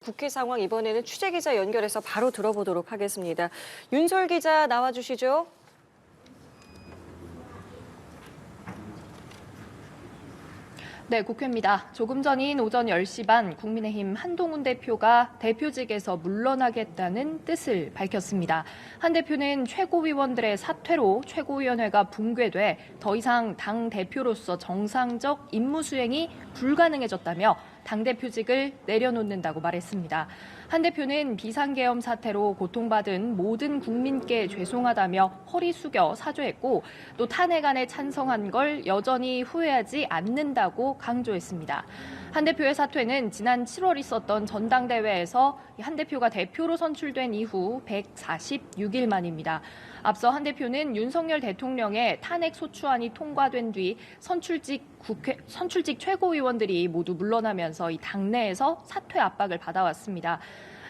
국회 상황 이번에는 취재 기자 연결해서 바로 들어보도록 하겠습니다. 윤솔 기자 나와주시죠. 네, 국회입니다. 조금 전인 오전 10시 반 국민의힘 한동훈 대표가 대표직에서 물러나겠다는 뜻을 밝혔습니다. 한 대표는 최고위원들의 사퇴로 최고위원회가 붕괴돼 더 이상 당 대표로서 정상적 임무 수행이 불가능해졌다며 당대표직을 내려놓는다고 말했습니다. 한 대표는 비상계엄 사태로 고통받은 모든 국민께 죄송하다며 허리 숙여 사죄했고 또 탄핵안에 찬성한 걸 여전히 후회하지 않는다고 강조했습니다. 한 대표의 사퇴는 지난 7월 있었던 전당대회에서 한 대표가 대표로 선출된 이후 146일 만입니다. 앞서 한 대표는 윤석열 대통령의 탄핵 소추안이 통과된 뒤 선출직 최고위원들이 모두 물러나면서 이 당내에서 사퇴 압박을 받아왔습니다.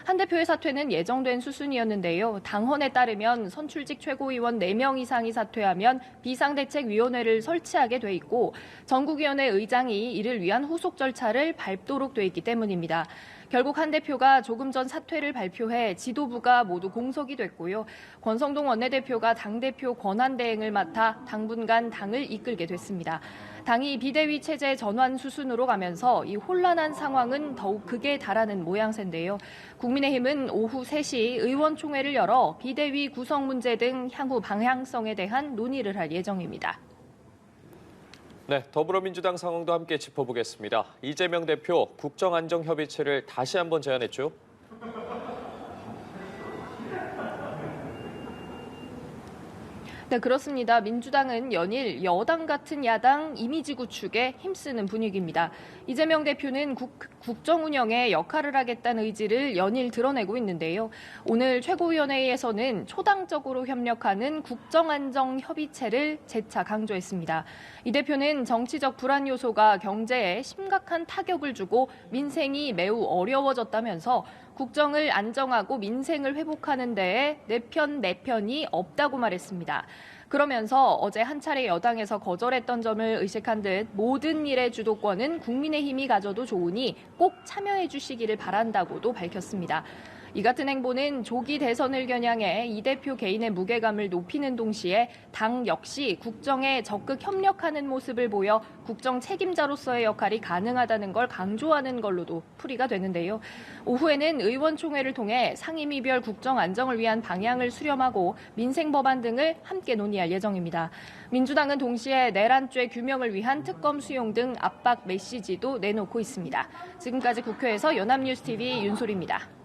한 대표의 사퇴는 예정된 수순이었는데요. 당헌에 따르면 선출직 최고위원 4명 이상이 사퇴하면 비상대책위원회를 설치하게 돼 있고 전국위원회 의장이 이를 위한 후속 절차를 밟도록 돼 있기 때문입니다. 결국 한 대표가 조금 전 사퇴를 발표해 지도부가 모두 공석이 됐고요. 권성동 원내대표가 당대표 권한대행을 맡아 당분간 당을 이끌게 됐습니다. 당이 비대위 체제 전환 수순으로 가면서 이 혼란한 상황은 더욱 극에 달하는 모양새인데요. 국민의힘은 오후 3시 의원총회를 열어 비대위 구성 문제 등 향후 방향성에 대한 논의를 할 예정입니다. 네, 더불어민주당 상황도 함께 짚어보겠습니다. 이재명 대표 국정안정협의체를 다시 한번 제안했죠. 네, 그렇습니다. 민주당은 연일 여당 같은 야당 이미지 구축에 힘쓰는 분위기입니다. 이재명 대표는 국정 운영에 역할을 하겠다는 의지를 연일 드러내고 있는데요. 오늘 최고위원회에서는 초당적으로 협력하는 국정안정협의체를 재차 강조했습니다. 이 대표는 정치적 불안 요소가 경제에 심각한 타격을 주고 민생이 매우 어려워졌다면서 국정을 안정하고 민생을 회복하는 데에 내 편이 없다고 말했습니다. 그러면서 어제 한 차례 여당에서 거절했던 점을 의식한 듯 모든 일의 주도권은 국민의힘이 가져도 좋으니 꼭 참여해 주시기를 바란다고도 밝혔습니다. 이 같은 행보는 조기 대선을 겨냥해 이 대표 개인의 무게감을 높이는 동시에 당 역시 국정에 적극 협력하는 모습을 보여 국정 책임자로서의 역할이 가능하다는 걸 강조하는 걸로도 풀이가 되는데요. 오후에는 의원총회를 통해 상임위별 국정 안정을 위한 방향을 수렴하고 민생 법안 등을 함께 논의할 예정입니다. 민주당은 동시에 내란죄 규명을 위한 특검 수용 등 압박 메시지도 내놓고 있습니다. 지금까지 국회에서 연합뉴스TV 윤솔입니다.